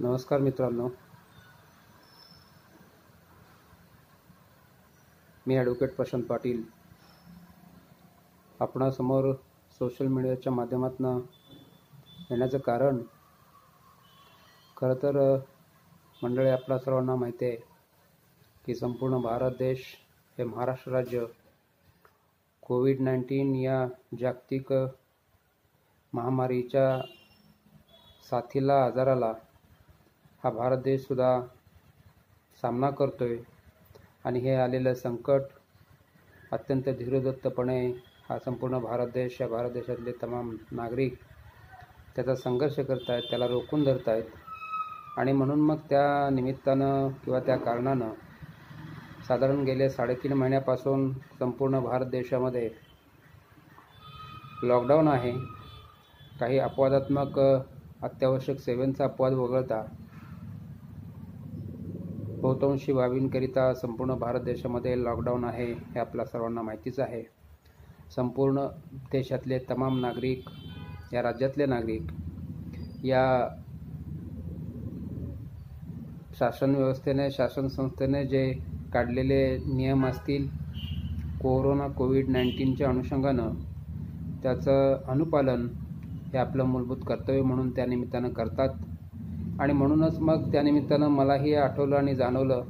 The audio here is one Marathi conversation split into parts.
नमस्कार मित्रांनो, मी ॲडव्होकेट प्रशांत पाटील आपणासमोर सोशल मीडियाच्या माध्यमातून येण्याचं कारण खरं तर मंडळी आपल्या सर्वांना माहिती आहे की संपूर्ण भारत देश हे महाराष्ट्र राज्य कोविड-19 या जागतिक महामारीच्या साथीला आजाराला हा भारत देशसुद्धा सामना करतोय आणि हे आलेलं संकट अत्यंत धीरोदत्तपणे हा संपूर्ण भारत देश या भारत देशातले तमाम नागरिक त्याचा संघर्ष करत आहेत, त्याला रोखून धरत आहेत. आणि म्हणून मग त्या निमित्तानं किंवा त्या कारणानं साधारण गेले 3.5 महिन्यापासून संपूर्ण भारत देशामध्ये लॉकडाऊन आहे. काही अपवादात्मक अत्यावश्यक सेवांचा अपवाद वगळता बहुतांशी बाबींकरिता संपूर्ण भारत देशामध्ये लॉकडाऊन आहे हे आपल्या सर्वांना माहितीच आहे. संपूर्ण देशातले तमाम नागरिक, या राज्यातले नागरिक या शासन व्यवस्थेने, शासन संस्थेने जे काढलेले नियम असतील कोविड-19च्या अनुषंगानं त्याचं अनुपालन हे आपलं मूलभूत कर्तव्य म्हणून त्या निमित्तानं करतात. आणि म्हणूनच मग त्या निमित्तानं मलाही आठवलं आणि जाणवलं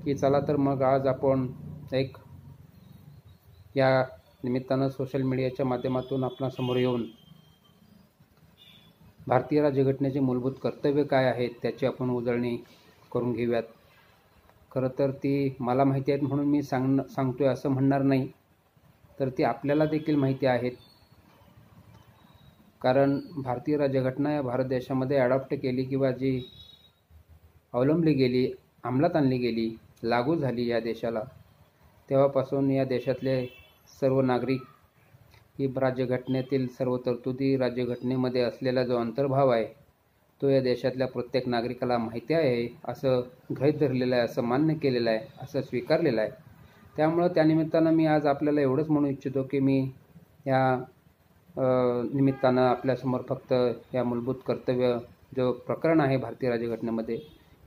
की चला तर मग आज आपण एक या निमित्तानं सोशल मीडियाच्या माध्यमातून आपणासमोर येऊन भारतीय राज्यघटनेचे मूलभूत कर्तव्य काय आहेत त्याची आपण उजळणी करून घेऊयात. खरं तर ती मला माहिती आहेत म्हणून मी सांगतोय असं म्हणणार नाही, तर ती आपल्याला देखील माहिती आहेत. कारण भारतीय राज्यघटना या भारत देशामध्ये ॲडॉप्ट केली किंवा जी अवलंबली गेली, अंमलात आणली गेली, लागू झाली या देशाला, तेव्हापासून या देशातले सर्व नागरिक ही राज्यघटनेतील सर्व तरतुदी, राज्यघटनेमध्ये असलेला जो अंतर्भाव आहे तो या देशातल्या प्रत्येक नागरिकाला माहिती आहे, असं गृहीत धरलेलं आहे, असं मान्य केलेलं आहे, असं स्वीकारलेलं आहे. त्यामुळं त्यानिमित्तानं मी आज आपल्याला एवढंच म्हणू इच्छितो की मी या निमित्तानं आपल्यासमोर फक्त या मूलभूत कर्तव्य जो प्रकरण आहे भारतीय राज्यघटनेमध्ये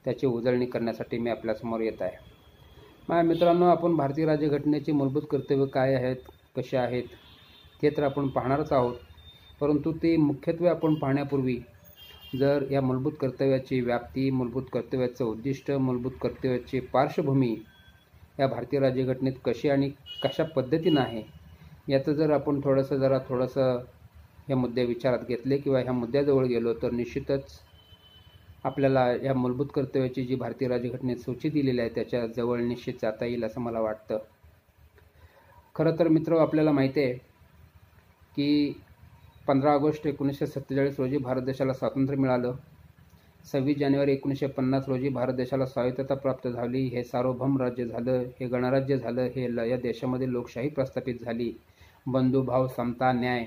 त्याची उजळणी करण्यासाठी मी आपल्यासमोर येत आहे. माझ्या मित्रांनो, आपण भारतीय राज्यघटनेची मूलभूत कर्तव्य काय आहेत, कसे आहेत ते तर आपण पाहणारच आहोत. परंतु ते मुख्यत्वे आपण पाहण्यापूर्वी जर या मूलभूत कर्तव्याची व्याप्ती, मूलभूत कर्तव्याचं उद्दिष्ट, मूलभूत कर्तव्याची पार्श्वभूमी या भारतीय राज्यघटनेत कशी आणि कशा पद्धतीनं आहे याचं जर आपण थोडंसं हे मुद्दे विचारात घेतले किंवा ह्या मुद्द्याजवळ गेलो तर निश्चितच आपल्याला या मूलभूत कर्तव्याची जी भारतीय राज्यघटनेत सूची दिलेली आहे त्याच्या जवळ निश्चित जाता येईल असं मला वाटतं. खरं तर मित्र, आपल्याला माहिती आहे की 15 ऑगस्ट 1947 रोजी भारत देशाला स्वातंत्र्य मिळालं. 26 जानेवारी 1950 रोजी भारत देशाला स्वायत्तता प्राप्त झाली. हे सार्वभौम राज्य झालं, हे गणराज्य झालं, हे या देशामध्ये लोकशाही प्रस्थापित झाली. बंधुभाव, समता, न्याय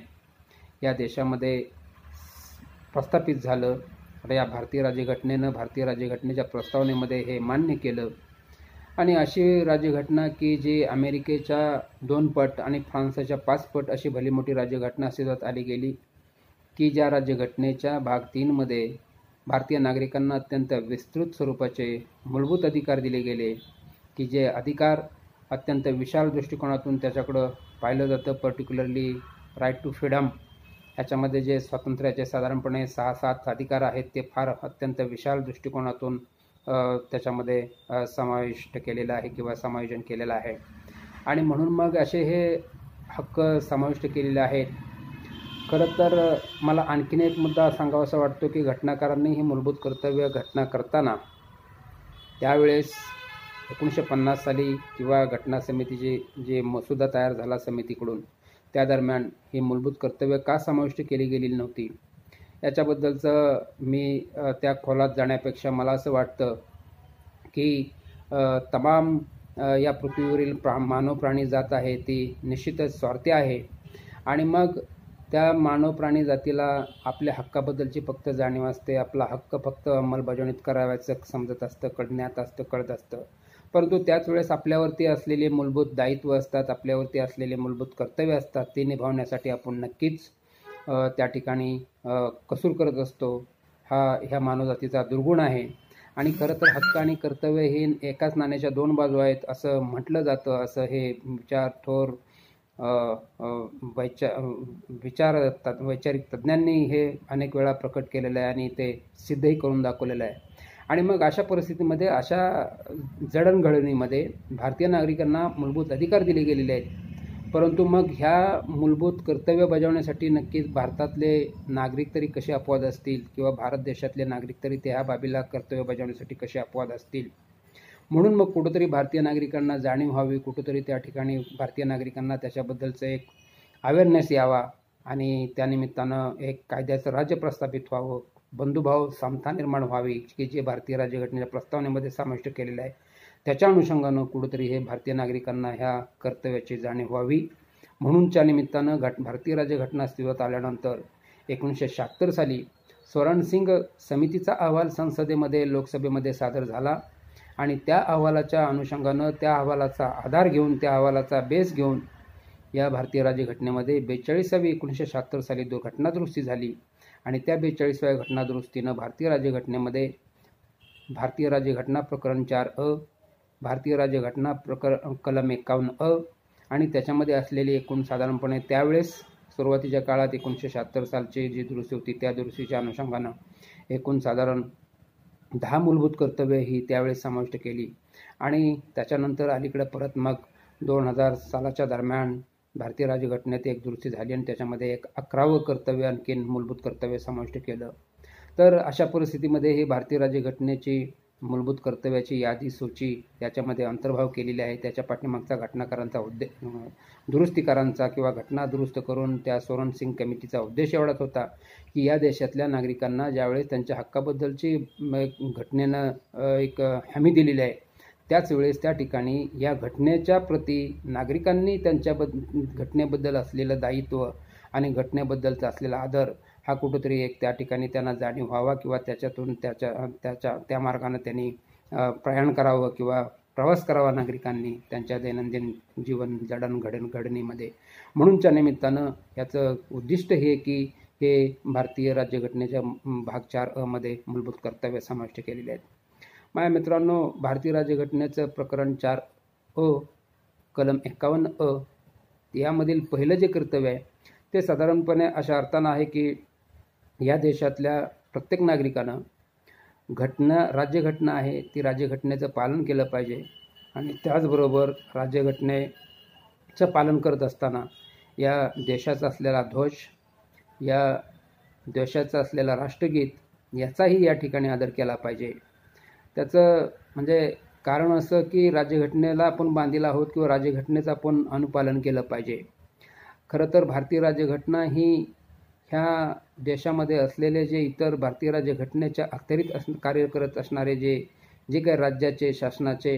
या देशामध्ये प्रस्थापित झालं. आता या भारतीय राज्यघटनेनं भारतीय राज्यघटनेच्या प्रस्तावनेमध्ये हे मान्य केलं. आणि अशी राज्यघटना की जी अमेरिकेच्या 2 पट आणि फ्रान्सच्या 5 पट अशी भली मोठी राज्यघटना अस्तित्वात आली गेली की ज्या राज्यघटनेच्या भाग 3मध्ये भारतीय नागरिकांना अत्यंत विस्तृत स्वरूपाचे मूलभूत अधिकार दिले गेले की जे अधिकार अत्यंत विशाल दृष्टिकोनातून त्याच्याकडं पाहिलं जातं. पर्टिक्युलरली राईट टू फ्रीडम ह्याच्यामध्ये जे स्वातंत्र्याचे साधारणपणे 6-7 अधिकार आहेत ते फार अत्यंत विशाल दृष्टिकोनातून त्याच्यामध्ये समाविष्ट केलेलं आहे किंवा समायोजन केलेलं आहे. आणि म्हणून मग असे हे हक्क समाविष्ट केलेले आहेत. खरं तर मला आणखीन एक मुद्दा सांगावासा वाटतो की घटनाकारांनी ही मूलभूत कर्तव्य घटना करताना त्यावेळेस 1950 साली किंवा घटना समितीची जे मसुदा तयार झाला समितीकडून त्या दरम्यान ही मूलभूत कर्तव्य का समाविष्ट केली गेलेली नव्हती याच्याबद्दलचं मी त्या खोलात जाण्यापेक्षा मला असं वाटतं की तमाम या पृथ्वीवरील मानव प्राणी जात आहे ती निश्चितच स्वार्थी आहे. आणि मग त्या मानव प्राणी जातीला आपल्या हक्काबद्दलची फक्त जाणीव असते, आपला हक्क फक्त अंमलबजावणीत करावयाचं समजत असतं, कळत असतं. परंतु त्याच वेळेस आपल्यावरती असलेले मूलभूत दायित्व असतात, आपल्यावरती असलेले मूलभूत कर्तव्य असतात, ते निभावण्यासाठी आपण नक्कीच त्या ठिकाणी कसूर करत असतो. ह्या मानवजातीचा दुर्गुण आहे. आणि खरं तर हक्क आणि कर्तव्य हे एकाच नाण्याच्या दोन बाजू आहेत असं म्हटलं जातं. असं हे थोर वैचारिक तज्ज्ञांनी हे अनेक वेळा प्रकट केलेलं आहे आणि ते सिद्धही करून दाखवलेलं आहे. आणि मग अशा परिस्थितीमध्ये, अशा जडणघडणीमध्ये भारतीय नागरिकांना मूलभूत अधिकार दिले गेलेले आहेत. परंतु मग ह्या मूलभूत कर्तव्य बजावण्यासाठी नक्कीच भारतातले नागरिक तरी कसे अपवाद असतील, किंवा भारत देशातले नागरिक तरी त्या बाबीला कर्तव्य बजावण्यासाठी कसे अपवाद असतील. म्हणून मग कुठंतरी भारतीय नागरिकांना जाणीव व्हावी, कुठंतरी त्या ठिकाणी भारतीय नागरिकांना त्याच्याबद्दलचं एक अवेअरनेस यावा आणि त्यानिमित्तानं एक कायद्याचं राज्य प्रस्थापित व्हावं, बंधुभाव समता निर्माण व्हावी, की जे भारतीय राज्यघटनेच्या प्रस्तावनेमध्ये समाविष्ट केलेलं आहे. त्याच्या अनुषंगानं कुठंतरी हे भारतीय नागरिकांना ह्या कर्तव्याची जाणीव व्हावी. म्हणूनच्या निमित्तानं भारतीय राज्यघटना अस्तित्वात आल्यानंतर 1976 साली स्वर्ण सिंग समितीचा अहवाल संसदेमध्ये, लोकसभेमध्ये सादर झाला आणि त्या अहवालाच्या अनुषंगानं, त्या अहवालाचा आधार घेऊन, त्या अहवालाचा बेस घेऊन या भारतीय राज्यघटनेमध्ये 42वी 1976 साली घटनादुरुस्ती झाली. आणि त्या 42व्या घटनादुरुस्तीनं भारतीय राज्यघटनेमध्ये भारतीय राज्यघटना प्रकरण 4 भारतीय राज्यघटना कलम 51 आणि त्याच्यामध्ये असलेली एकूण साधारणपणे त्यावेळेस सुरुवातीच्या काळात 1976 सालची जी दुरुस्ती होती त्या दुरुस्तीच्या अनुषंगानं एकूण साधारण 10 मूलभूत कर्तव्य ही त्यावेळेस समाविष्ट केली. आणि त्याच्यानंतर अलीकडे परत मग 2000 सालाच्या दरम्यान भारतीय राज्यघटनेत एक दुरुस्ती झाली आणि त्याच्यामध्ये एक 11वं कर्तव्य, आणखीन मूलभूत कर्तव्य समाविष्ट केलं. तर अशा परिस्थितीमध्ये ही भारतीय राज्यघटनेची मूलभूत कर्तव्याची यादी, सूची याच्यामध्ये अंतर्भाव केलेली आहे. त्याच्या पाठीमागचा घटनाकारांचा दुरुस्तीकारांचा किंवा घटना दुरुस्त करून त्या स्वर्ण सिंग कमिटीचा उद्देश एवढाच होता की या देशातल्या नागरिकांना ज्यावेळेस त्यांच्या हक्काबद्दलची घटनेनं एक हमी दिलेली आहे, त्याच वेळेस त्या ठिकाणी या घटनेच्या प्रती नागरिकांनी त्यांच्या घटनेबद्दल असलेलं दायित्व आणि घटनेबद्दलचा असलेला आदर हा कुठंतरी एक त्या ठिकाणी त्यांना जाणीव व्हावा, किंवा त्याच्यातून त्या मार्गाने त्यांनी प्रयाण करावं किंवा प्रवास करावा नागरिकांनी त्यांच्या दैनंदिन जीवन जडणघडणीमध्ये. म्हणूनच्या निमित्तानं याचं उद्दिष्ट हे की हे भारतीय राज्यघटनेच्या भाग 4 मध्ये मूलभूत कर्तव्य समाविष्ट केलेले आहेत. माझ्या मित्रांनो, भारतीय राज्यघटनेचं प्रकरण 4 कलम 51 यामधील पहिलं जे कर्तव्य आहे ते साधारणपणे अशा अर्थानं आहे की या देशातल्या प्रत्येक नागरिकानं राज्यघटना आहे ती राज्यघटनेचं पालन केलं पाहिजे. आणि त्याचबरोबर राज्यघटनेचं पालन करत असताना या देशाचा असलेला ध्वज, या देशाचं असलेला राष्ट्रगीत याचाही या ठिकाणी आदर केला पाहिजे. त्याचं म्हणजे कारण असं की राज्यघटनेला आपण बांधील आहोत किंवा राज्यघटनेचं आपण अनुपालन केलं पाहिजे. खरं तर भारतीय राज्यघटना ही ह्या देशामध्ये असलेले जे इतर भारतीय राज्यघटनेच्या अखत्यारीत कार्य करत असणारे जे काही राज्याचे, शासनाचे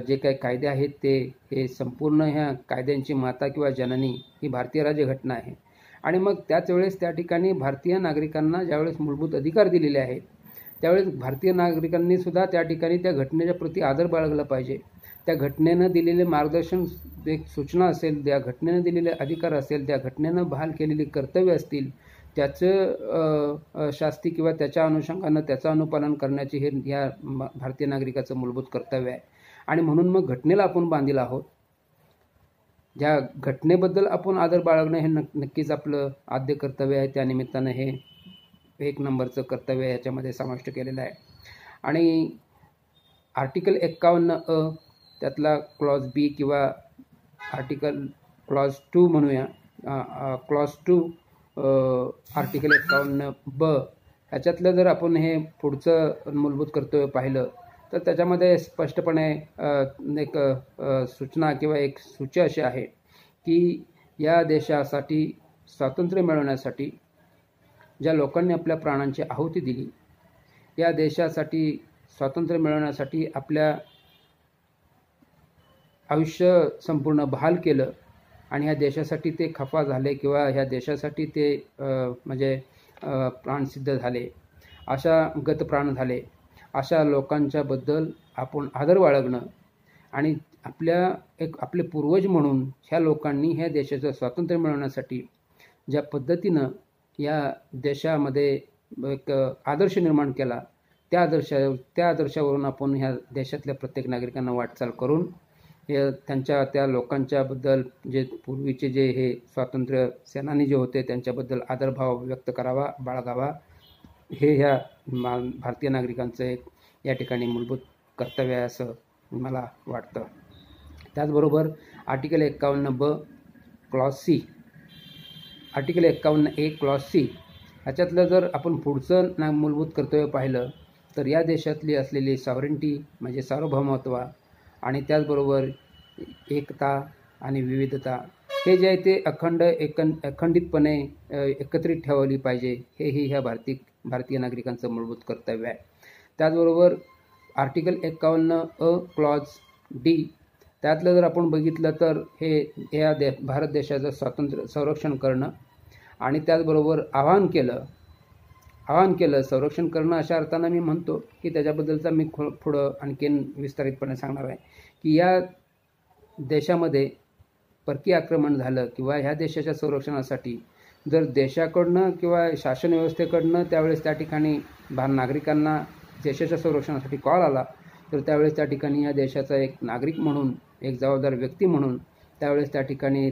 जे काही कायदे आहेत ते हे संपूर्ण ह्या कायद्यांची माता किंवा जननी ही भारतीय राज्यघटना आहे. आणि मग त्याच वेळेस त्या ठिकाणी भारतीय नागरिकांना ज्यावेळेस मूलभूत अधिकार दिलेले आहेत त्यावेळेस भारतीय नागरिकांनी सुद्धा त्या ठिकाणी त्या घटनेच्या प्रती आदर बाळगला पाहिजे. त्या घटनेनं दिलेले मार्गदर्शन, एक सूचना असेल, त्या घटनेनं दिलेले अधिकार असेल, त्या घटनेनं बहाल केलेली कर्तव्य असतील, त्याचं शास्ती किंवा त्याच्या अनुषंगानं त्याचं अनुपालन करण्याची हे या भारतीय नागरिकाचं मूलभूत कर्तव्य आहे. आणि म्हणून मग घटनेला आपण बांधील आहोत. ज्या घटनेबद्दल आपण आदर बाळगणं हे नक्कीच आपलं आद्य कर्तव्य आहे. त्यानिमित्तानं हे 1 नंबरचं कर्तव्य याच्यामध्ये समाविष्ट केलेलं आहे. आणि आर्टिकल 51 त्यातला क्लॉज बी किंवा क्लॉज 2 म्हणूया, क्लॉज 2 आर्टिकल 51 ह्याच्यातलं जर आपण हे पुढचं मूलभूत कर्तव्य पाहिलं तर त्याच्यामध्ये स्पष्टपणे एक सूचना किंवा एक सूची अशी आहे की या देशासाठी स्वातंत्र्य मिळवण्यासाठी ज्या लोकांनी आपल्या प्राणांची आहुती दिली, या देशासाठी स्वातंत्र्य मिळवण्यासाठी आपल्या आयुष्य संपूर्ण बहाल केलं आणि ह्या देशासाठी ते खफा झाले किंवा ह्या देशासाठी ते म्हणजे प्राणसिद्ध झाले, अशा गतप्राण झाले, अशा लोकांच्याबद्दल आपण आदर बाळगणं आणि आपले पूर्वज म्हणून ह्या लोकांनी ह्या देशाचं स्वातंत्र्य मिळवण्यासाठी ज्या पद्धतीनं या देशामध्ये एक आदर्श निर्माण केला, त्या आदर्शावरून आपण ह्या देशातल्या प्रत्येक नागरिकांना वाटचाल करून त्या लोकांच्याबद्दल जे पूर्वीचे जे हे स्वातंत्र्य सेनानी जे होते त्यांच्याबद्दल आदरभाव व्यक्त करावा, बाळगावा, हे ह्या भारतीय नागरिकांचं एक या ठिकाणी मूलभूत कर्तव्य आहे असं मला वाटतं. त्याचबरोबर article 51 clause C, article 51A clause C ह्याच्यातलं जर आपण पुढचं मूलभूत कर्तव्य पाहिलं तर या देशातली असलेली सॉव्हरेंटी म्हणजे सार्वभौमत्व आणि त्याचबरोबर एकता आणि विविधता हे जे आहे ते अखंडितपणे एकत्रित ठेवली पाहिजे, हेही ह्या भारतीय नागरिकांचं मूलभूत कर्तव्य आहे. त्याचबरोबर आर्टिकल 51A क्लॉज डी त्यातलं जर आपण बघितलं तर हे भारत देशाचं स्वातंत्र्य संरक्षण करणं आणि त्याचबरोबर आवाहन केलं संरक्षण करणं अशा अर्थानं मी म्हणतो की त्याच्याबद्दलचा मी पुढं आणखीन विस्तारितपणे सांगणार आहे की या देशामध्ये परकीय आक्रमण झालं किंवा ह्या देशाच्या संरक्षणासाठी जर देशाकडनं किंवा शासन व्यवस्थेकडनं त्यावेळेस त्या ठिकाणी नागरिकांना देशाच्या संरक्षणासाठी कॉल आला तर त्यावेळेस त्या ठिकाणी या देशाचा एक नागरिक म्हणून, एक जबाबदार व्यक्ती म्हणून त्यावेळेस त्या ठिकाणी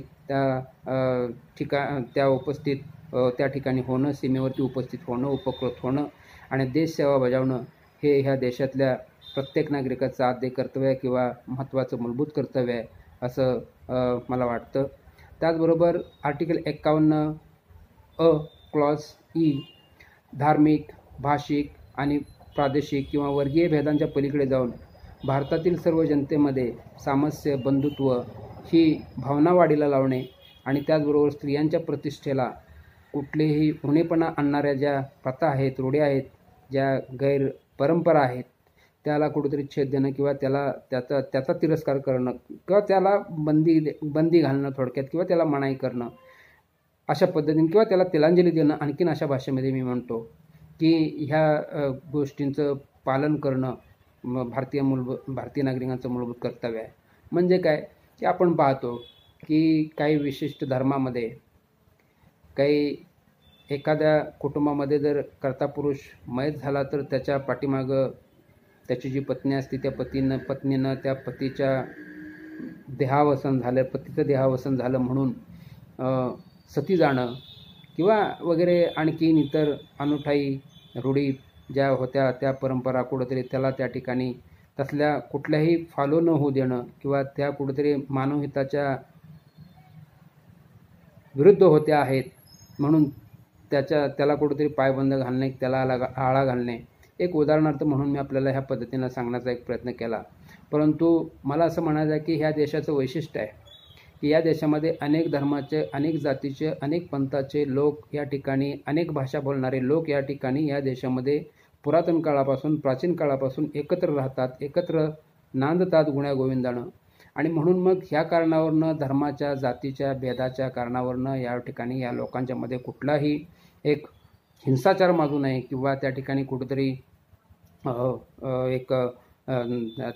त्या ठिकाणी होणं, सीमेवरती उपस्थित होणं, उपकृत होणं आणि देशसेवा बजावणं हे ह्या देशातल्या प्रत्येक नागरिकाचं आद्य कर्तव्य आहे किंवा महत्त्वाचं मूलभूत कर्तव्य आहे असं मला वाटतं. त्याचबरोबर आर्टिकल 51A क्लॉज ई धार्मिक, भाषिक आणि प्रादेशिक किंवा वर्गीय भेदांच्या पलीकडे जाऊन भारतातील सर्व जनतेमध्ये सामस्य, बंधुत्व ही भावना वाढीला लावणे आणि त्याचबरोबर स्त्रियांच्या प्रतिष्ठेला कुठलेही उणेपणा आणणाऱ्या ज्या प्रथा आहेत, रूढी आहेत, ज्या गैर परंपरा आहेत त्याला कुठेतरी छेद देणं किंवा त्याचा तिरस्कार करणं किंवा त्याला बंदी घालणं थोडक्यात किंवा त्याला मनाई करणं अशा पद्धतीने किंवा त्याला तिलांजली देणं आणखीन अशा भाषेमध्ये मी म्हणतो की ह्या गोष्टींचं पालन करणं भारतीय नागरिकांचं मूलभूत कर्तव्य आहे. म्हणजे काय की आपण पाहतो की काही विशिष्ट धर्मामध्ये काही एखाद्या कुटुंबामध्ये जर कर्ता पुरुष मयत झाला तर त्याच्या पाठीमागं त्याची जी पत्नी असते त्या पत्नीनं त्या पतीचं देहावसन झालं म्हणून सती जाणं किंवा वगैरे आणखीन इतर अनुठायी रूढी ज्या होत्या त्या परंपरा कुठंतरी त्याला त्या ठिकाणी तसल्या कुठल्याही फॉलो न होऊ देणं किंवा त्या कुठंतरी मानवहिताच्या विरुद्ध होत्या आहेत म्हणून त्याला कुठंतरी पायबंद घालणे, त्याला आळा घालणे एक उदाहरणार्थ म्हणून मी आपल्याला ह्या पद्धतीनं सांगण्याचा एक प्रयत्न केला. परंतु मला असं म्हणायचं आहे की ह्या देशाचं वैशिष्ट्य आहे की या देशामध्ये अनेक धर्माचे, अनेक जातीचे, अनेक पंथाचे लोक या ठिकाणी, अनेक भाषा बोलणारे लोक या ठिकाणी या देशामध्ये पुरातन काळापासून, प्राचीन काळापासून एकत्र राहतात, एकत्र नांदतात गुण्यागोविंदानं आणि म्हणून मग ह्या कारणावरनं, धर्माच्या, जातीच्या, भेदाच्या कारणावरनं या ठिकाणी या लोकांच्यामध्ये कुठलाही एक हिंसाचार माजू नये किंवा त्या ठिकाणी कुठेतरी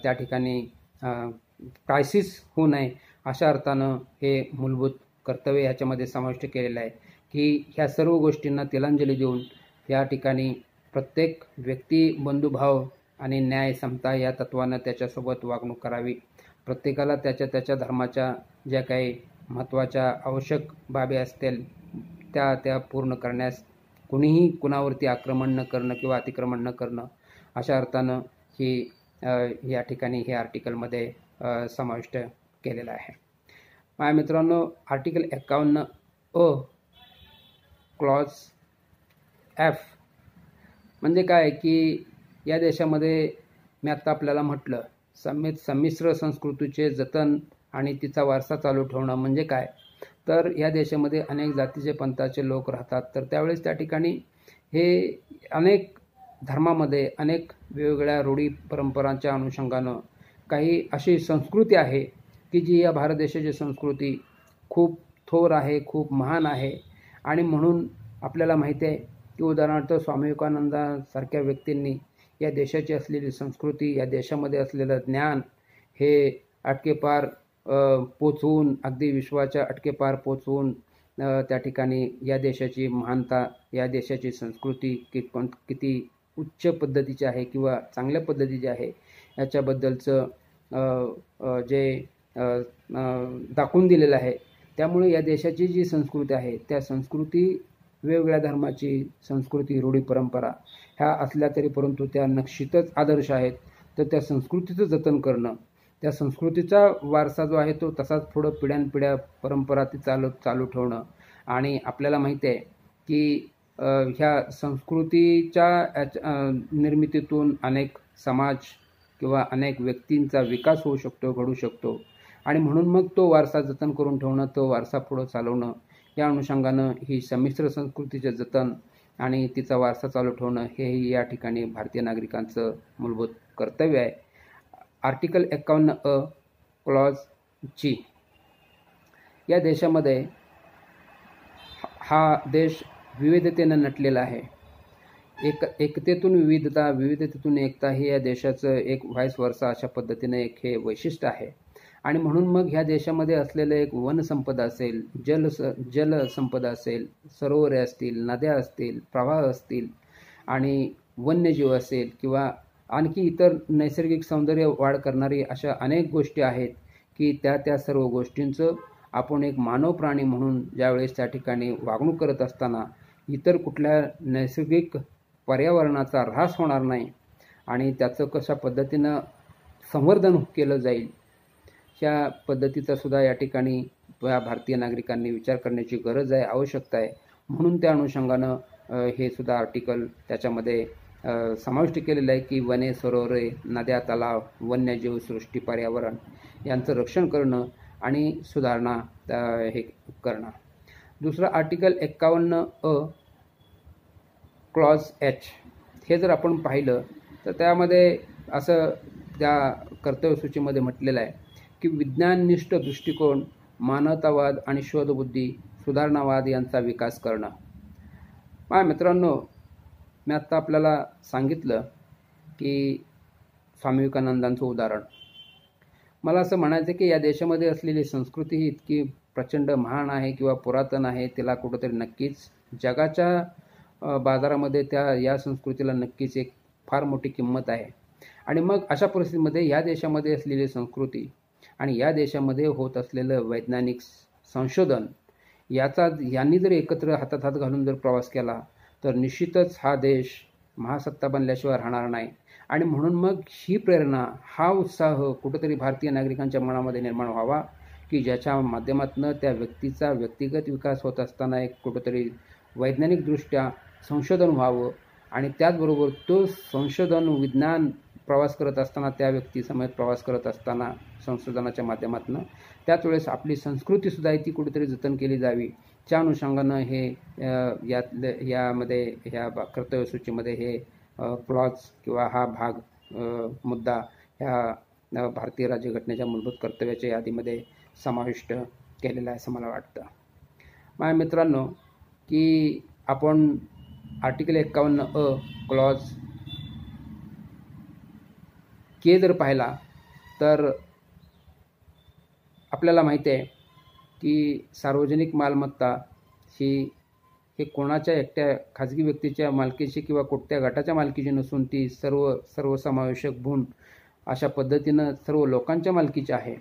त्या ठिकाणी क्रायसिस होऊ नये अशा अर्थानं हे मूलभूत कर्तव्य ह्याच्यामध्ये समाविष्ट केलेलं आहे की ह्या सर्व गोष्टींना तिलांजली देऊन या ठिकाणी प्रत्येक व्यक्ती बंधुभाव आणि न्याय, समता या तत्त्वानं त्याच्यासोबत वागणूक करावी. प्रत्येकाला त्याच्या धर्माच्या ज्या काही महत्त्वाच्या आवश्यक बाबी असतील त्या पूर्ण करण्यास कुणीही कुणावरती आक्रमण न करणं किंवा अतिक्रमण न करणं अशा अर्थानं ही या ठिकाणी हे आर्टिकलमध्ये समाविष्ट केलेलं आहे. माझ्या मित्रांनो, आर्टिकल 51A क्लॉज एफ म्हणजे काय की या देशामध्ये मी आत्ता आपल्याला म्हटलं संमिश्र संस्कृतीचे जतन आणि तिचा वारसा चालू ठेवणं म्हणजे काय तर या देशामध्ये अनेक जातीचे, पंथाचे लोक राहतात. तर त्यावेळेस त्या ठिकाणी हे अनेक धर्मामध्ये अनेक वेगवेगळ्या रूढी परंपरांच्या अनुषंगानं काही अशी संस्कृती आहे की जी या भारत देशाची संस्कृती खूप थोर आहे, खूप महान आहे आणि म्हणून आपल्याला माहिती आहे की उदाहरणार्थ स्वामी विवेकानंदासारख्या व्यक्तींनी या देशाची असलेली संस्कृती, या देशामध्ये असलेलं ज्ञान हे अटकेपार पोचवून, अगदी विश्वाच्या अटकेपार पोचवून त्या ठिकाणी या देशाची महानता, या देशाची संस्कृती किती उच्च पद्धतीची आहे किंवा चांगल्या पद्धतीची आहे याच्याबद्दलचं जे दाखवून दिलेलं आहे. त्यामुळे या देशाची जी संस्कृती आहे त्या संस्कृती वेगवेगळ्या धर्माची संस्कृती, रूढी, परंपरा ह्या असल्या तरी परंतु त्या निश्चितच आदर्श आहेत. तर त्या संस्कृतीचं जतन करणं, त्या संस्कृतीचा वारसा जो आहे तो तसाच पुढं पिढ्यानपिढ्या परंपरा ती चालू ठेवणं. आणि आपल्याला माहिती आहे की ह्या संस्कृतीच्या निर्मितीतून अनेक समाज किंवा अनेक व्यक्तींचा विकास होऊ शकतो, घडू शकतो. आणि म्हणून मग तो वारसा जतन करून ठेवणं, तो वारसा पुढं चालवणं, या अनुषंगानं ही संमिश्र संस्कृतीचे जतन आणि तिचा वारसा चालू ठेवणं हेही या ठिकाणी भारतीय नागरिकांचं मूलभूत कर्तव्य आहे. Article 51A clause G. या देशामध्ये हा देश विविधतेनं नटलेला आहे. एकतेतून विविधता, विविधतेतून एकता हे या देशाचं एक व्हाईस वर्सा अशा पद्धतीने एक हे वैशिष्ट्य आहे. आणि म्हणून मग ह्या देशामध्ये असलेलं एक वनसंपदा असेल, जलसंपदा असेल, सरोवरे असतील, नद्या असतील, प्रवाह असतील आणि वन्यजीव असेल किंवा आणखी इतर नैसर्गिक सौंदर्य वाढ करणारी अशा अनेक गोष्टी आहेत की त्या सर्व गोष्टींचं आपण एक मानव प्राणी म्हणून ज्यावेळेस त्या ठिकाणी वागणूक करत असताना इतर कुठल्या नैसर्गिक पर्यावरणाचा ऱ्हास होणार नाही आणि त्याचं कशा पद्धतीनं संवर्धन केलं जाईल ह्या पद्धतीचा सुद्धा या ठिकाणी या भारतीय नागरिकांनी विचार करण्याची गरज आहे, आवश्यकता आहे. म्हणून त्या अनुषंगानं हे सुद्धा आर्टिकल त्याच्यामध्ये समाविष्ट केलेलं आहे की वने, सरोवरे, नद्या, तलाव, वन्यजीव सृष्टी, पर्यावरण यांचं रक्षण करणं आणि सुधारणा हे करणं. दुसरं आर्टिकल 51A क्लॉज H. हे जर आपण पाहिलं तर त्यामध्ये असं त्या कर्तव्यसूचीमध्ये म्हटलेलं आहे की विज्ञाननिष्ठ दृष्टिकोन, मानवतावाद आणि शोधबुद्धी, सुधारणावाद यांचा विकास करणं. माझ्या मित्रांनो, मी आत्ता आपल्याला सांगितलं की स्वामी विवेकानंदांचं उदाहरण. मला असं म्हणायचं की या देशामध्ये असलेली संस्कृती ही इतकी प्रचंड महान आहे किंवा पुरातन आहे, तिला कुठंतरी नक्कीच जगाच्या बाजारामध्ये या संस्कृतीला नक्कीच एक फार मोठी किंमत आहे. आणि मग अशा परिस्थितीमध्ये या देशामध्ये असलेली संस्कृती आणि या देशामध्ये होत असलेलं वैज्ञानिक संशोधन यांनी जर एकत्र हातात हात घालून जर प्रवास केला तर निश्चितच हा देश महासत्ता बनल्याशिवाय राहणार नाही. आणि म्हणून मग ही प्रेरणा, हा उत्साह कुठंतरी भारतीय नागरिकांच्या मनामध्ये निर्माण व्हावा की ज्याच्या माध्यमातून त्या व्यक्तीचा व्यक्तिगत विकास होत असताना एक कुठंतरी वैज्ञानिकदृष्ट्या संशोधन व्हावं आणि त्याचबरोबर तो संशोधन विज्ञान प्रवास करत असताना, त्या व्यक्तीसमवेत प्रवास करत असताना संशोधनाच्या माध्यमातून त्याच वेळेस आपली संस्कृतीसुद्धा आहे ती कुठेतरी जतन केली जावी. त्या अनुषंगानं हे यामध्ये ह्या कर्तव्यसूचीमध्ये हे क्लॉज किंवा हा भाग मुद्दा ह्या भारतीय राज्यघटनेच्या मूलभूत कर्तव्याच्या यादीमध्ये समाविष्ट केलेला आहे असं मला वाटतं. माझ्या मित्रांनो, की आपण आर्टिकल 51A क्लॉज के जर पाहिला तर आपल्याला माहिती आहे की सार्वजनिक मालमत्ता हे कोणाच्या एकट्या खाजगी व्यक्तीच्या मालकीची किंवा कोणत्या गटाच्या मालकीची नसून ती सर्वसमावेशक गुण अशा पद्धतीनं सर्व लोकांच्या मालकीची आहे.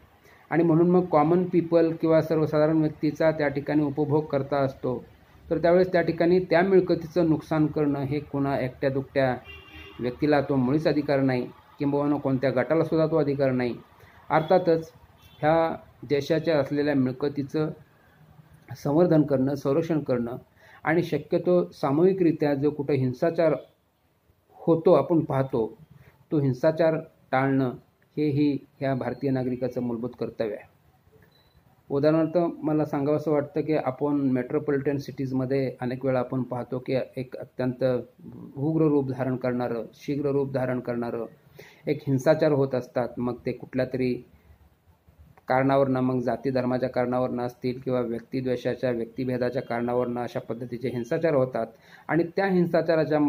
आणि म्हणून मग कॉमन पीपल किंवा सर्वसाधारण व्यक्तीचा त्या ठिकाणी उपभोग करता असतो तर त्यावेळेस त्या ठिकाणी त्या मिळकतीचं नुकसान करणं हे कोणा एकट्या दुकट्या व्यक्तीला तो मुळीच अधिकार नाही, किंबहुना कोणत्या गटाला सुद्धा तो अधिकार नाही. अर्थातच ह्या देशाच्या असलेल्या मिळकतीचं संवर्धन करणं, संरक्षण करणं आणि शक्यतो सामूहिकरित्या जो कुठं हिंसाचार होतो आपण पाहतो तो हिंसाचार टाळणं हेही ह्या भारतीय नागरिकाचं मूलभूत कर्तव्य आहे. उदाहरणार्थ मला सांगावंसं वाटतं की आपण मेट्रोपॉलिटन सिटीजमध्ये अनेक वेळा आपण पाहतो की एक अत्यंत उग्र रूप धारण करणारं, शीघ्र रूप धारण करणारं एक हिंसाचार होत असतात. मग ते कुठल्या तरी कारणावरनं, मग जाती धर्माच्या कारणावरनं असतील किंवा व्यक्तिद्वेषाच्या, व्यक्तिभेदाच्या कारणावरनं अशा पद्धतीचे हिंसाचार होतात. आणि त्या हिंसाचाराच्या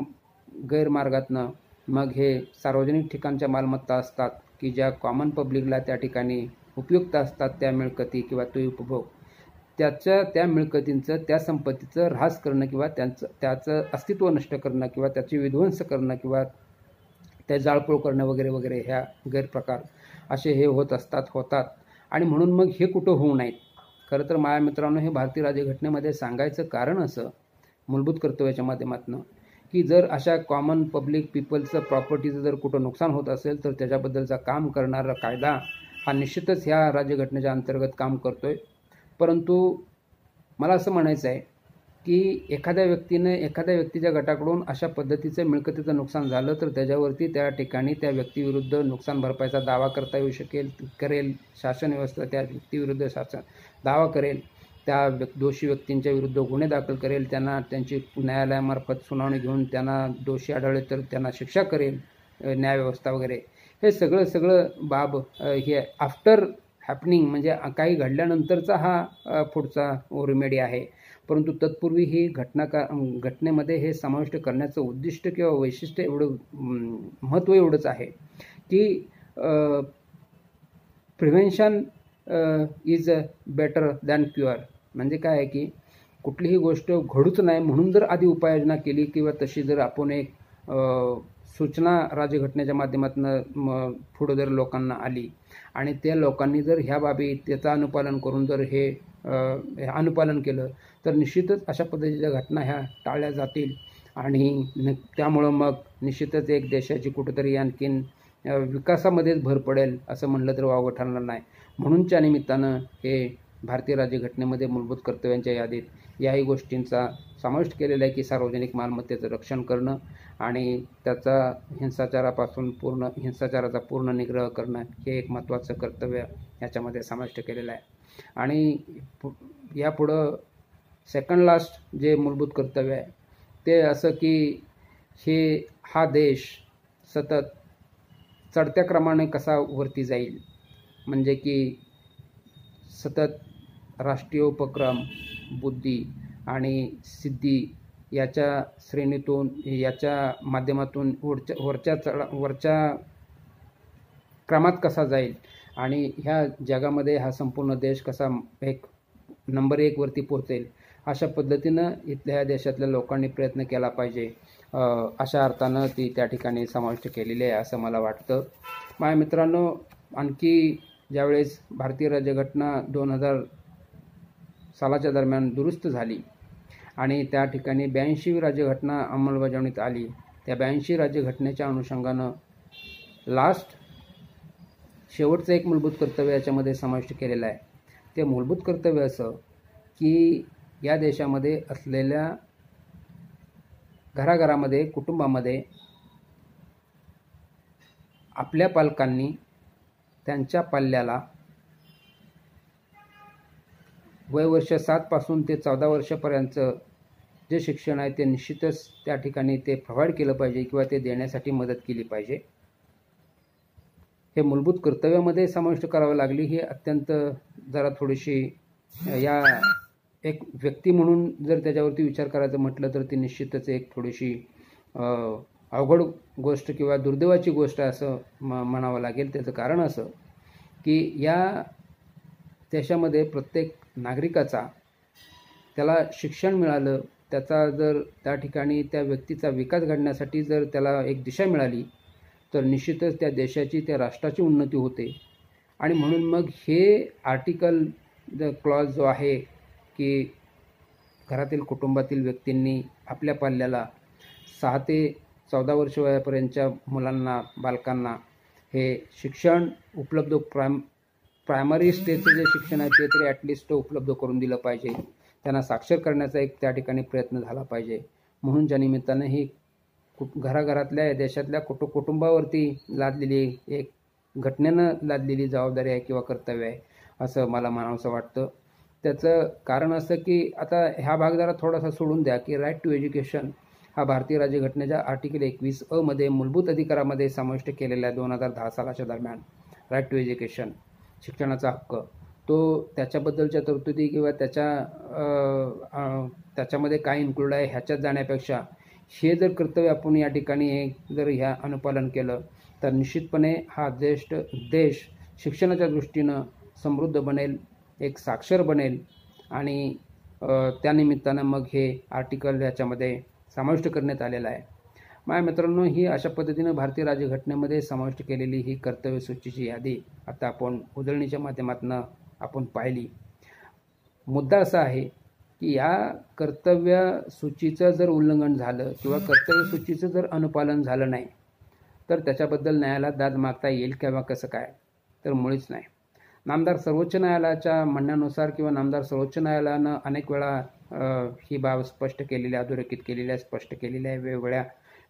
गैरमार्गातनं मग हे सार्वजनिक ठिकाणच्या मालमत्ता असतात की ज्या कॉमन पब्लिकला त्या ठिकाणी उपयुक्त असतात, त्या मिळकती किंवा तो उपभोग त्या मिळकतींचं, त्या संपत्तीचं ऱ्हास करणं किंवा त्याचं अस्तित्व नष्ट करणं किंवा त्याची विध्वंस करणं किंवा त्या जाळपोळ करणं वगैरे वगैरे ह्या गैरप्रकार असे हे होतात आणि म्हणून मग हे कुठं होऊ नयेत. खरं तर माझ्या मित्रांनो, हे भारतीय राज्यघटनेमध्ये सांगायचं कारण असं मूलभूत कर्तव्याच्या माध्यमातून की जर अशा कॉमन पब्लिक पीपलचं प्रॉपर्टीचं जर कुठं नुकसान होत असेल तर त्याच्याबद्दलचा काम करणारा कायदा हा निश्चितच ह्या राज्यघटनेच्या अंतर्गत काम करतोय. परंतु मला असं म्हणायचं आहे की एखाद्या व्यक्तीच्या गटाकडून अशा पद्धतीचं मिळकतीचं नुकसान झालं तर त्याच्यावरती त्या ठिकाणी त्या व्यक्तीविरुद्ध नुकसान भरपाईचा दावा करता येऊ करेल. शासन व्यवस्था त्या व्यक्तीविरुद्ध दावा करेल, त्या दोषी व्यक्तींच्या विरुद्ध गुन्हे दाखल करेल, त्यांना त्यांची न्यायालयामार्फत सुनावणी घेऊन त्यांना दोषी आढळले तर त्यांना शिक्षा करेल न्यायव्यवस्था वगैरे. हे सगळं बाब हे आफ्टर हॅपनिंग म्हणजे काही घडल्यानंतरचा हा पुढचा रेमेडी आहे. परंतु तत्पूर्वी ही घटनेमध्ये हे समाविष्ट करण्याचं उद्दिष्ट किंवा वैशिष्ट्य एवढं महत्त्व एवढंच आहे की prevention is better than cure. म्हणजे काय आहे की कुठलीही गोष्ट घडूच नाही म्हणून जर आधी उपाययोजना केली किंवा तशी जर आपण एक सूचना राज्यघटनेच्या माध्यमातून पुढं जर लोकांना आली आणि त्या लोकांनी जर ह्या बाबी त्याचं अनुपालन करून जर हे अनुपालन केलं तर निश्चितच अशा पद्धतीच्या घटना ह्या टाळल्या जातील आणि त्यामुळं मग निश्चितच एक देशाची कुठेतरी आणखीन विकासामध्येच भर पडेल असं म्हणलं तर वावगं ठरणार नाही. म्हणूनच्या निमित्तानं हे भारतीय राज्यघटनेमध्ये मूलभूत कर्तव्यांच्या यादीत याही गोष्टींचा समाविष्ट केलेला आहे की सार्वजनिक मालमत्तेचं रक्षण करणं आणि त्याचा हिंसाचाराचा पूर्ण निग्रह करणं हे एक महत्त्वाचं कर्तव्य याच्यामध्ये समाविष्ट केलेलं आहे. आणि यापुढं सेकंड लास्ट जे मूलभूत कर्तव्य आहे ते असं की हा देश सतत चढत्या क्रमाने कसा वरती जाईल, म्हणजे की सतत राष्ट्रीय उपक्रम, बुद्धी आणि सिद्धी याच्या श्रेणीतून याच्या माध्यमातून वरच्या क्रमात कसा जाईल आणि ह्या जगामध्ये हा संपूर्ण देश कसा एक नंबर 1 वरती पोहोचेल अशा पद्धतीनं इथल्या देशातल्या लोकांनी प्रयत्न केला पाहिजे. अशा अर्थानं ती त्या ठिकाणी समाविष्ट केलेली आहे असं मला वाटतं. माझ्या मित्रांनो, आणखी ज्यावेळेस भारतीय राज्यघटना 2000 सालाच्या दरम्यान दुरुस्त झाली आणि त्या ठिकाणी 82वी राज्यघटना अंमलबजावणीत आली, त्या 82 राज्यघटनेच्या अनुषंगानं शेवटचं एक मूलभूत कर्तव्य याच्यामध्ये समाविष्ट केलेलं आहे. ते मूलभूत कर्तव्य असं की या देशामध्ये असलेल्या घराघरामध्ये, कुटुंबामध्ये आपल्या पालकांनी त्यांच्या पाल्याला वयवर्ष 7 पासून ते 14 वर्षापर्यंतचं जे शिक्षण आहे ते निश्चितच त्या ठिकाणी ते प्रोव्हाइड केलं पाहिजे किंवा ते देण्यासाठी मदत केली पाहिजे. हे मूलभूत कर्तव्यामध्ये समाविष्ट करावं लागली ही अत्यंत जरा थोडीशी या एक व्यक्ती म्हणून जर त्याच्यावरती विचार करायचं म्हटलं तर ती निश्चितच एक थोडीशी अवघड गोष्ट किंवा दुर्दैवाची गोष्ट असं म्हणावं लागेल. त्याचं कारण असं की या देशामध्ये प्रत्येक नागरिकाचा त्याला शिक्षण मिळालं, त्याचा जर त्या ठिकाणी त्या व्यक्तीचा विकास घडण्यासाठी जर त्याला एक दिशा मिळाली तर निश्चितच त्या देशाची, त्या राष्ट्राची उन्नती होते. आणि म्हणून मग हे आर्टिकल क्लॉज जो आहे की घरातील कुटुंबातील व्यक्तींनी आपल्या पाल्याला 6 ते 14 वर्ष वयापर्यंतच्या मुलांना, बालकांना हे शिक्षण उपलब्ध प्रायमरी स्टेजचं जे शिक्षण आहे ते तरी ॲटलिस्ट उपलब्ध करून दिलं पाहिजे. त्यांना साक्षर करण्याचा एक त्या ठिकाणी प्रयत्न झाला पाहिजे. म्हणून ज्या निमित्तानं ही घराघरातल्या देशातल्या कुटुंबावरती लादलेली एक घटनेनं लादलेली जबाबदारी आहे किंवा कर्तव्य आहे असं मला म्हणावंसं वाटतं. त्याचं कारण असं की आता ह्या भाग जरा थोडासा सोडून द्या की राईट टू एज्युकेशन हा भारतीय राज्यघटनेच्या आर्टिकल 21 मध्ये मूलभूत अधिकारामध्ये समाविष्ट केलेला आहे. 2010 सालाच्या दरम्यान राईट टू एज्युकेशन, शिक्षणाचा हक्क, तो त्याच्याबद्दलच्या तरतुदी किंवा त्याच्यामध्ये काय इन्क्लूड आहे ह्याच्यात जाण्यापेक्षा हे जर कर्तव्य आपण या ठिकाणी जर ह्या अनुपालन केलं तर निश्चितपणे हा देश शिक्षणाच्या दृष्टीनं समृद्ध बनेल, एक साक्षर बनेल आणि त्यानिमित्तानं मग हे आर्टिकल याच्यामध्ये समाविष्ट करण्यात आलेलं आहे. माझ्या मित्रांनो, ही अशा पद्धतीनं भारतीय राज्यघटनेमध्ये समाविष्ट केलेली ही कर्तव्य सूचीची यादी आता आपण उजळणीच्या माध्यमातून आपण पाहिली. मुद्दा असा आहे की या कर्तव्य सूचीचं जर उल्लंघन झालं किंवा कर्तव्य सूचीचं जर अनुपालन झालं नाही तर त्याच्याबद्दल न्यायालयात दाद मागता येईल किंवा कसं काय, तर मुळीच नाही. नामदार सर्वोच्च न्यायालयाच्या म्हणण्यानुसार किंवा नामदार सर्वोच्च न्यायालयानं अनेक वेळा ही बाब स्पष्ट केलेली आहे, अधोरेखित केलेली आहे, स्पष्ट केलेली आहे वेगवेगळ्या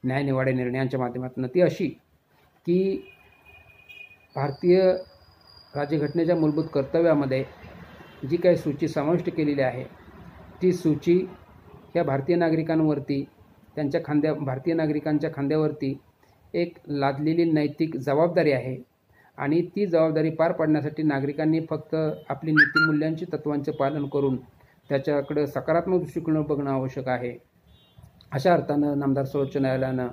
न्यायनिवाडे निर्णयांच्या माध्यमातून. ती अशी की भारतीय राज्यघटनेच्या मूलभूत कर्तव्यामध्ये जी काही सूची समाविष्ट केलेली आहे ती सूची ह्या भारतीय नागरिकांवरती भारतीय नागरिकांच्या खांद्यावरती एक लादलेली नैतिक जबाबदारी आहे आणि ती जबाबदारी पार पाडण्यासाठी नागरिकांनी फक्त आपली नीतिमूल्यांची तत्त्वांचे पालन करून त्याच्याकडे सकारात्मक दृष्टिकोन बघणं आवश्यक आहे. अशा अर्थानं नामदार सर्वोच्च न्यायालयानं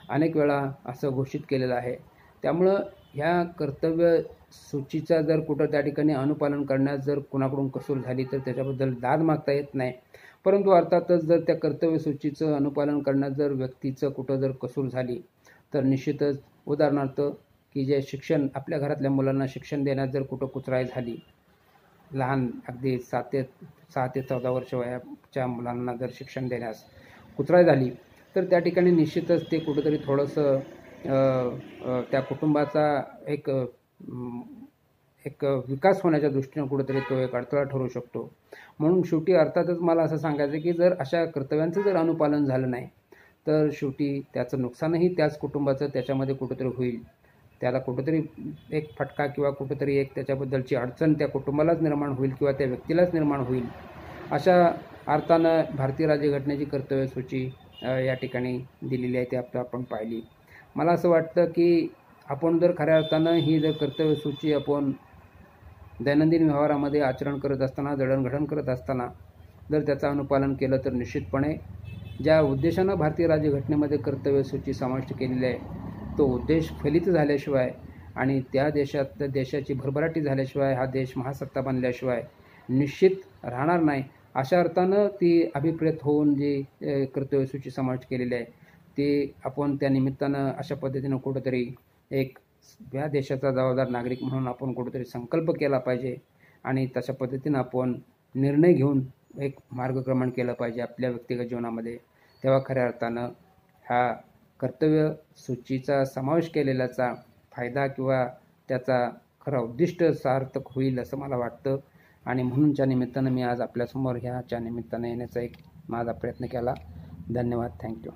अनेक वेळा असं घोषित केलेलं आहे. त्यामुळं ह्या कर्तव्य सूचीचा जर कुठं त्या ठिकाणी अनुपालन करण्यास जर कुणाकडून कसूर झाली तर त्याच्याबद्दल दाद मागता येत नाही. परंतु अर्थातच जर त्या कर्तव्य सूचीचं अनुपालन करण्यात जर व्यक्तीचं कुठं जर कसूर झाली तर निश्चितच उदाहरणार्थ की जे शिक्षण आपल्या घरातल्या मुलांना शिक्षण देण्यात जर कुठं कुचराई झाली, लहान अगदी 6 ते 14 वर्ष वयाच्या मुलांना जर शिक्षण देण्यास कुचराई झाली तर त्या ठिकाणी निश्चितच ते कुठंतरी थोडंसं त्या कुटुंबाचा एक विकास होण्याच्या दृष्टीनं कुठंतरी तो एक अडथळा ठरू शकतो. म्हणून शेवटी अर्थातच मला असं सांगायचं की जर अशा कर्तव्यांचं जर अनुपालन झालं नाही तर शेवटी त्याचं नुकसानही त्याच कुटुंबाचं त्याच्यामध्ये कुठंतरी होईल. त्याला कुठंतरी एक फटका किंवा कुठंतरी एक त्याच्याबद्दलची अडचण त्या कुटुंबालाच निर्माण होईल किंवा त्या व्यक्तीलाच निर्माण होईल. अशा अर्थानं भारतीय राज्यघटनेची कर्तव्य सूची या ठिकाणी दिलेली आहे, ती आपण पाहिली. मला असं वाटतं की आपण जर खऱ्या अर्थानं ही जर कर्तव्य सूची आपण दैनंदिन व्यवहारामध्ये आचरण करत असताना, जडणघडण करत असताना जर त्याचं अनुपालन केलं तर निश्चितपणे ज्या उद्देशानं भारतीय राज्यघटनेमध्ये कर्तव्य सूची समाविष्ट केलेली आहे तो उद्देश फलित झाल्याशिवाय आणि त्या देशाची भरभराटी झाल्याशिवाय हा देश महासत्ता बनल्याशिवाय निश्चित राहणार नाही. अशा अर्थानं ती अभिप्रेत होऊन जी कर्तव्य सूची समाविष्ट केलेली आहे ती आपण त्या निमित्तानं अशा पद्धतीनं कुठंतरी एक या देशाचा जबाबदार नागरिक म्हणून आपण कुठंतरी संकल्प केला पाहिजे आणि तशा पद्धतीनं आपण निर्णय घेऊन एक मार्गक्रमण केलं पाहिजे आपल्या व्यक्तिगत जीवनामध्ये. तेव्हा खऱ्या अर्थानं हा कर्तव्य सूचीचा समावेश केलेल्याचा फायदा किंवा त्याचा खरा उद्दिष्ट सार्थक होईल असं मला वाटतं आणि म्हणूनच्या निमित्तानं मी आज आपल्यासमोर ह्याच्या निमित्तानं येण्याचा एक माझा प्रयत्न केला. धन्यवाद. थँक्यू.